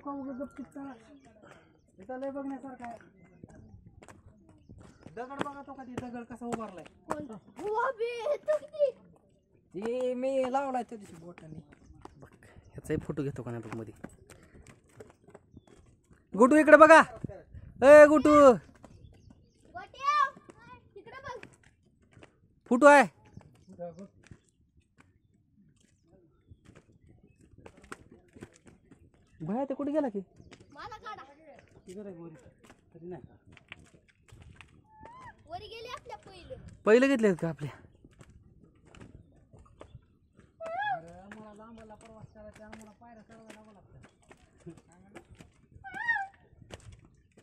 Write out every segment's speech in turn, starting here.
नका उगाच गपचिप करा. इथं लय बघण्यासारखं आहे. दगड बघा तो कधी दगड कसा उभारलाय. ते मी लावलाय त्या दिवशी बोटाने. बघ ह्याचाही फोटो घेतो का नाही बघ मध्ये. गुटू इकडे बघा. ए गुटू फोटो आहे. भया ते कुठे गेला की पहिले घेतले का आपल्या. मला लांबला प्रवास करायचा मला पायऱ्या चढवायला लागला लागतं.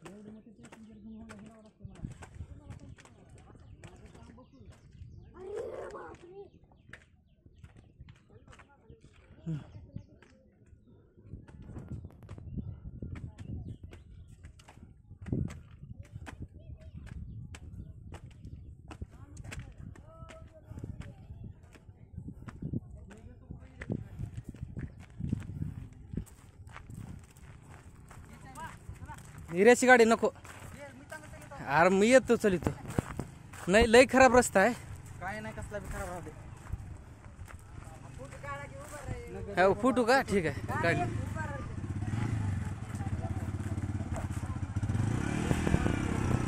एवढी मोठी पॅसेंजर घेऊन घ्यावं लागतं मला. हिऱ्याची गाडी नको. अरे मी येतो चलितो. नाही लय खराब रस्ता आहे. काय नाही कसला बी खराब राहते. फुटू का ठीक आहे गाडी.